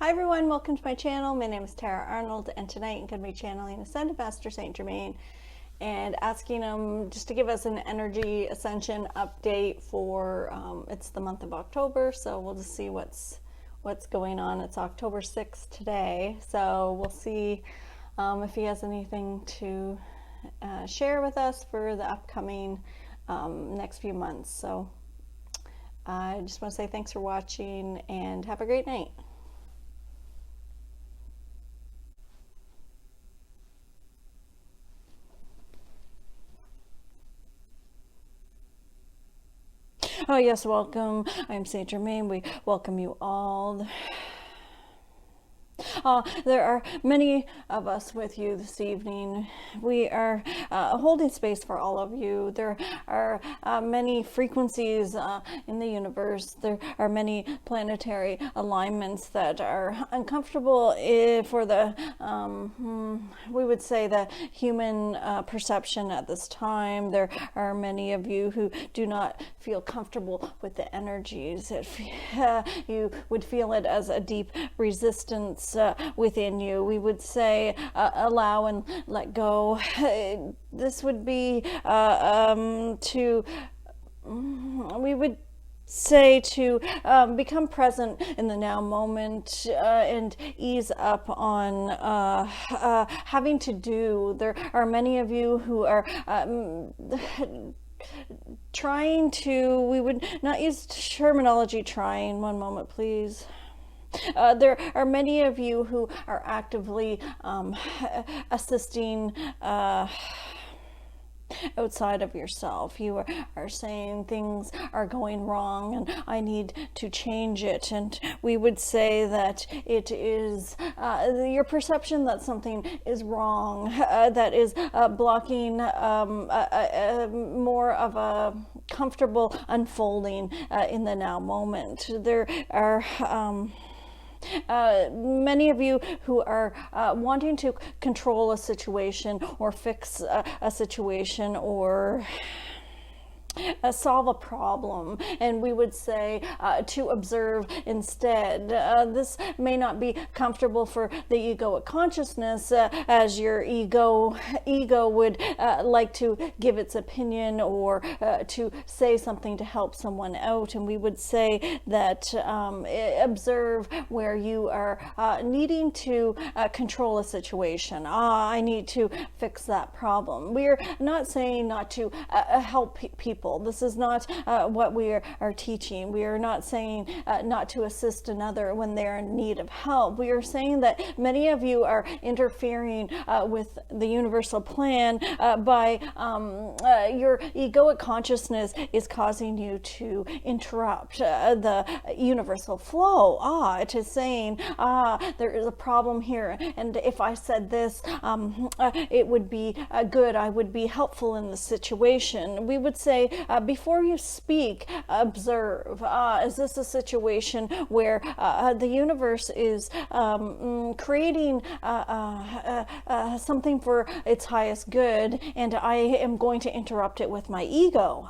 Hi everyone, welcome to my channel. My name is Tara Arnold, and tonight I'm going to be channeling Ascended Master Saint Germain and asking him just to give us an energy ascension update for it's the month of October, so we'll just see what's going on. It's October 6th today, so we'll see if he has anything to share with us for the upcoming next few months. So I just want to say thanks for watching and have a great night. Oh yes, welcome. I am Saint Germain. We welcome you all. There are many of us with you this evening. We are holding space for all of you. There are many frequencies in the universe. There are many planetary alignments that are uncomfortable for the, we would say, the human perception at this time. There are many of you who do not feel comfortable with the energies. You would feel it as a deep resistance within you. We would say allow and let go. This would be we would say to become present in the now moment and ease up on having to do. There are many of you who are trying to, we would not use terminology trying, one moment please. There are many of you who are actively assisting outside of yourself. You are saying things are going wrong and I need to change it. And we would say that it is your perception that something is wrong that is blocking more of a comfortable unfolding in the now moment. There are many of you who are wanting to control a situation or fix a situation or solve a problem, and we would say to observe instead. This may not be comfortable for the egoic consciousness, as your ego would like to give its opinion or to say something to help someone out, and we would say that observe where you are needing to control a situation. I need to fix that problem. We're not saying not to help people. This is not what we are teaching. We are not saying not to assist another when they're in need of help. We are saying that many of you are interfering with the universal plan by your egoic consciousness is causing you to interrupt the universal flow. It is saying, there is a problem here, and if I said this, it would be good. I would be helpful in the situation. We would say, before you speak, observe. Is this a situation where the universe is creating something for its highest good, and I am going to interrupt it with my ego?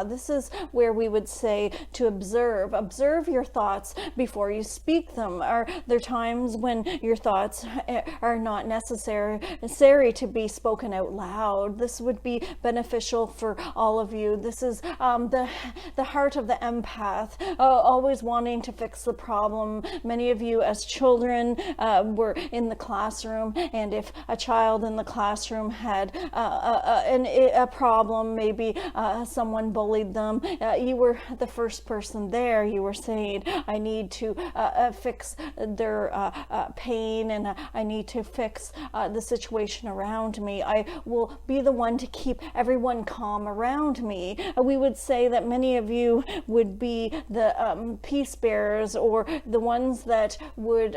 This is where we would say to observe. Observe your thoughts before you speak them. Are there times when your thoughts are not necessary to be spoken out loud? This would be beneficial for all of you. This is the heart of the empath, always wanting to fix the problem. Many of you as children were in the classroom, and if a child in the classroom had a problem, maybe someone bullied them, you were the first person there. You were saying, I need to fix their pain, and I need to fix the situation around me. I will be the one to keep everyone calm around me. We would say that many of you would be the peace bearers, or the ones that would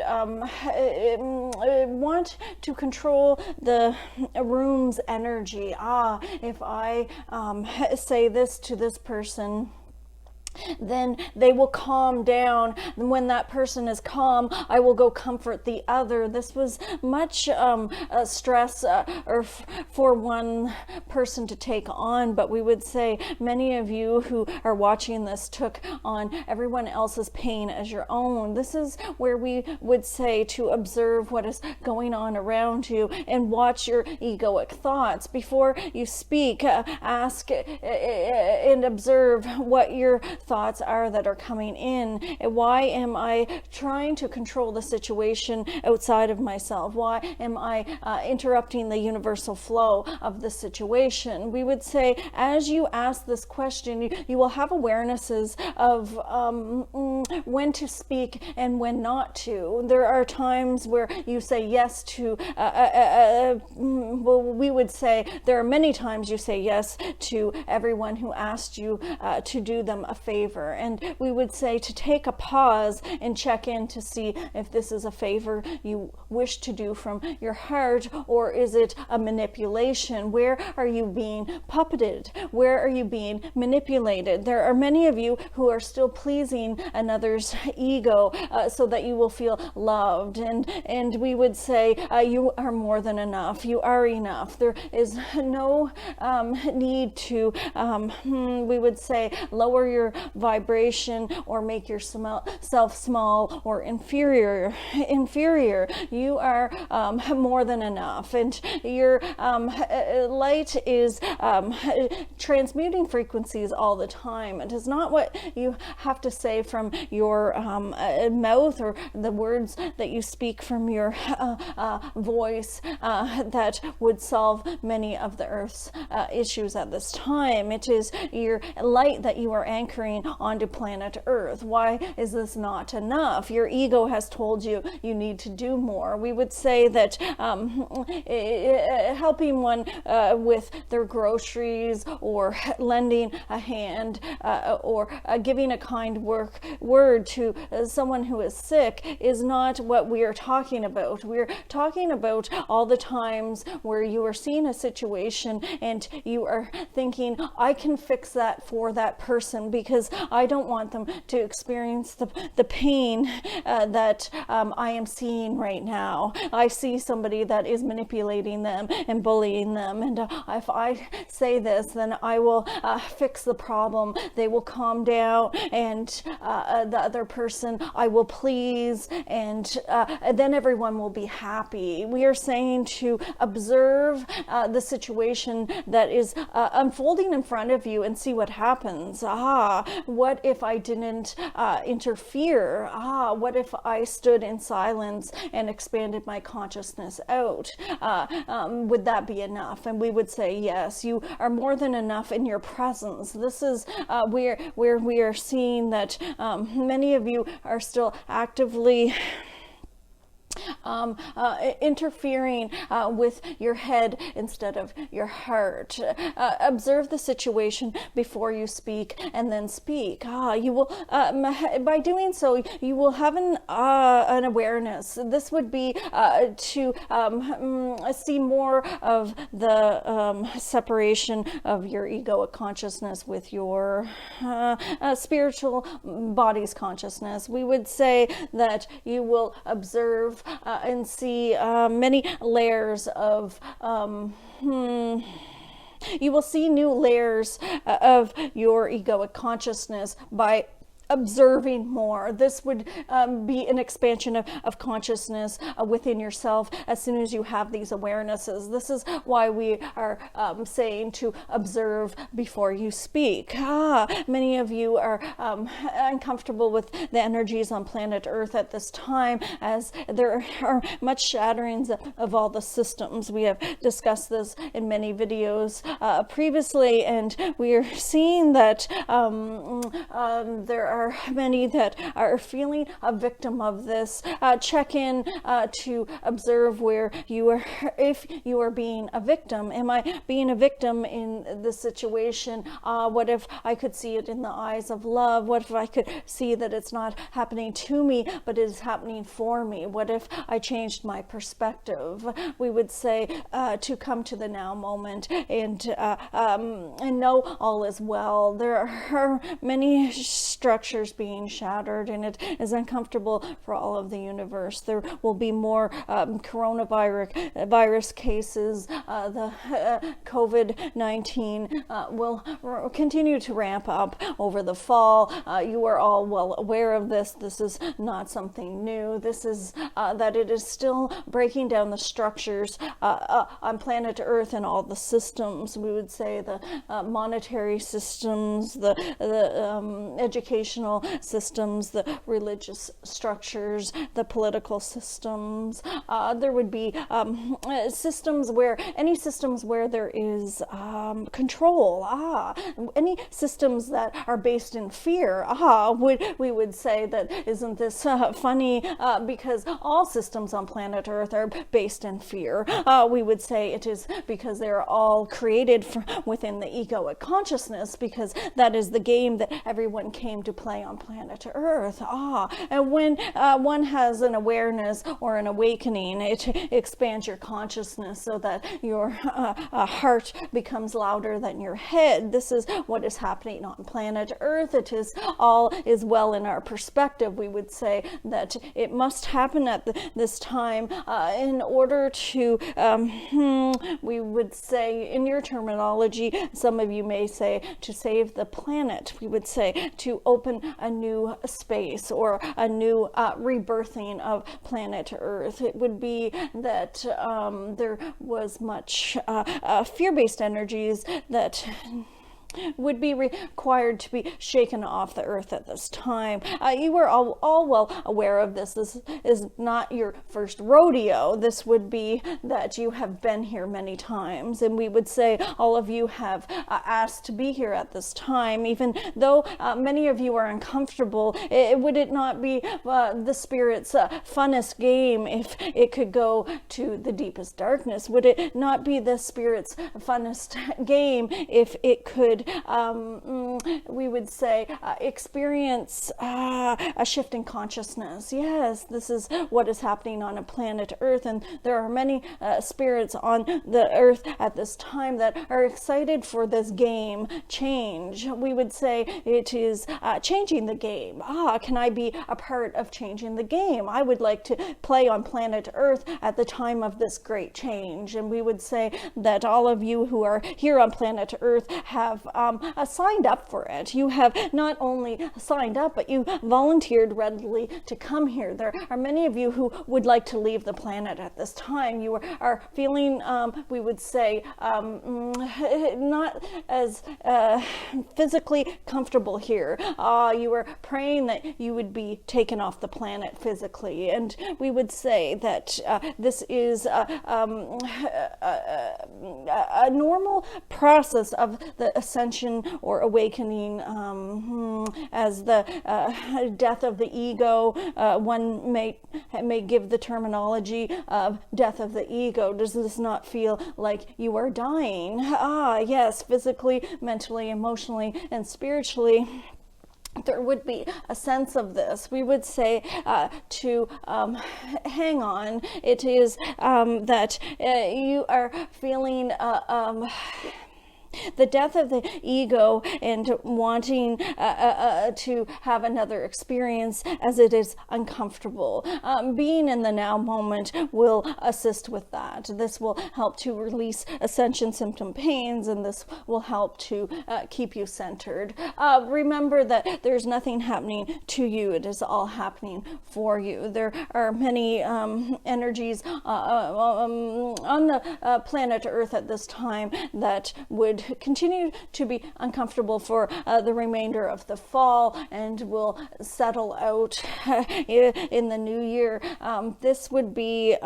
want to control the room's energy. If I say this to this person, then they will calm down. And when that person is calm, I will go comfort the other. This was much stress for one person to take on, but we would say many of you who are watching this took on everyone else's pain as your own. This is where we would say to observe what is going on around you and watch your egoic thoughts. Before you speak, ask and observe what your thoughts are that are coming in. Why am I trying to control the situation outside of myself? Why am I interrupting the universal flow of the situation? We would say, as you ask this question, you will have awarenesses of when to speak and when not to. There are times where you say yes to, well, we would say there are many times you say yes to everyone who asked you to do them a favor. And we would say to take a pause and check in to see if this is a favor you wish to do from your heart, or is it a manipulation? Where are you being puppeted? Where are you being manipulated? There are many of you who are still pleasing another's ego so that you will feel loved. And we would say you are more than enough. You are enough. There is no need to, we would say, lower your vibration or make yourself small or inferior. You are more than enough, and your light is transmuting frequencies all the time. It is not what you have to say from your mouth or the words that you speak from your voice that would solve many of the Earth's issues at this time. It is your light that you are anchoring onto planet Earth. Why is this not enough? Your ego has told you you need to do more. We would say that helping one with their groceries, or lending a hand, or giving a kind word to someone who is sick is not what we are talking about. We're talking about all the times where you are seeing a situation and you are thinking, I can fix that for that person because I don't want them to experience the pain that I am seeing right now. I see somebody that is manipulating them and bullying them, and if I say this, then I will fix the problem. They will calm down, and the other person I will please, and then everyone will be happy. We are saying to observe the situation that is unfolding in front of you and see what happens. What if I didn't interfere? What if I stood in silence and expanded my consciousness out? Would that be enough? And we would say, yes, you are more than enough in your presence. This is where we are seeing that many of you are still actively interfering with your head instead of your heart. Observe the situation before you speak, and then speak. You will, by doing so, you will have an awareness. This would be to see more of the separation of your egoic consciousness with your spiritual body's consciousness. We would say that you will observe and see many layers of you will see new layers of your egoic consciousness by observing more. This would be an expansion of consciousness within yourself as soon as you have these awarenesses. This is why we are saying to observe before you speak. Many of you are uncomfortable with the energies on planet Earth at this time, as there are much shatterings of all the systems. We have discussed this in many videos previously, and we are seeing that there are are many that are feeling a victim of this. Check in to observe where you are, if you are being a victim. Am I being a victim in this situation? What if I could see it in the eyes of love? What if I could see that it's not happening to me, but it is happening for me? What if I changed my perspective? We would say to come to the now moment and know all is well. There are many structures being shattered, and it is uncomfortable for all of the universe. There will be more coronavirus cases. The COVID-19 will continue to ramp up over the fall. You are all well aware of this. This is not something new. This is that it is still breaking down the structures on planet Earth and all the systems. We would say the monetary systems, the educational systems, the religious structures, the political systems. There would be systems where there is control. Any systems that are based in fear. We would say that, isn't this funny? Because all systems on planet Earth are based in fear. We would say it is because they're all created within the egoic consciousness, because that is the game that everyone came to play on planet Earth. And when one has an awareness or an awakening, it expands your consciousness so that your heart becomes louder than your head. This is what is happening on planet Earth. It is all is well in our perspective. We would say that it must happen at this time in order to, we would say in your terminology, some of you may say to save the planet. We would say to open a new space or a new rebirthing of planet Earth. It would be that there was much fear-based energies that would be required to be shaken off the earth at this time. You are all well aware of this. This is not your first rodeo. This would be that you have been here many times, and we would say all of you have asked to be here at this time, even though many of you are uncomfortable. Would it not be the Spirit's funnest game if it could go to the deepest darkness? Would it not be the Spirit's funnest game if it could we would say experience a shift in consciousness? Yes, this is what is happening on a planet Earth, and there are many spirits on the earth at this time that are excited for this game change. We would say it is changing the game. Can I be a part of changing the game? I would like to play on planet Earth at the time of this great change. And we would say that all of you who are here on planet Earth have signed up for it. You have not only signed up, but you volunteered readily to come here. There are many of you who would like to leave the planet at this time. You are feeling, we would say, not as physically comfortable here. You were praying that you would be taken off the planet physically. And we would say that this is a normal process of the ascension or awakening, as the death of the ego. One may give the terminology of death of the ego. Does this not feel like you are dying? Yes, physically, mentally, emotionally, and spiritually. There would be a sense of this. We would say to hang on. It is that you are feeling the death of the ego and wanting to have another experience as it is uncomfortable. Being in the now moment will assist with that. This will help to release ascension symptom pains, and this will help to keep you centered. Remember that there's nothing happening to you. It is all happening for you. There are many energies on the planet Earth at this time that would continue to be uncomfortable for the remainder of the fall and will settle out in the new year. This would be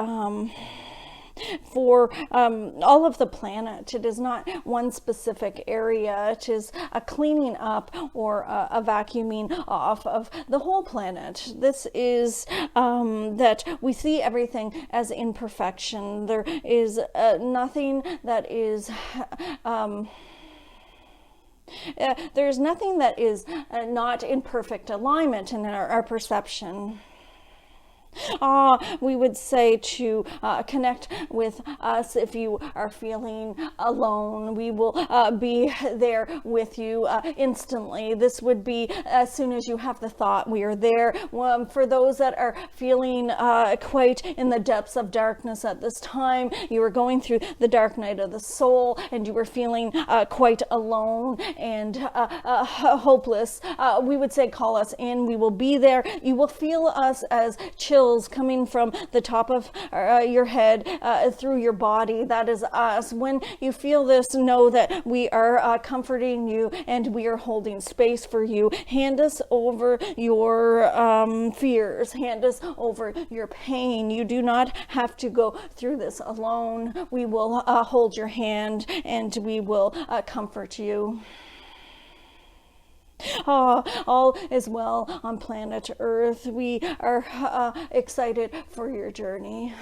for all of the planet. It is not one specific area. It is a cleaning up or a vacuuming off of the whole planet. This is that we see everything as imperfection. There is nothing that is there's nothing that is not in perfect alignment in our perception. We would say to connect with us if you are feeling alone. We will be there with you instantly. This would be as soon as you have the thought, we are there. For those that are feeling quite in the depths of darkness at this time, you are going through the dark night of the soul, and you are feeling quite alone and hopeless, we would say call us in. We will be there. You will feel us as chills coming from the top of your head through your body. That is us. When you feel this, know that we are comforting you and we are holding space for you. Hand us over your fears. Hand us over your pain. You do not have to go through this alone. We will hold your hand and we will comfort you. All is well on planet Earth. We are excited for your journey.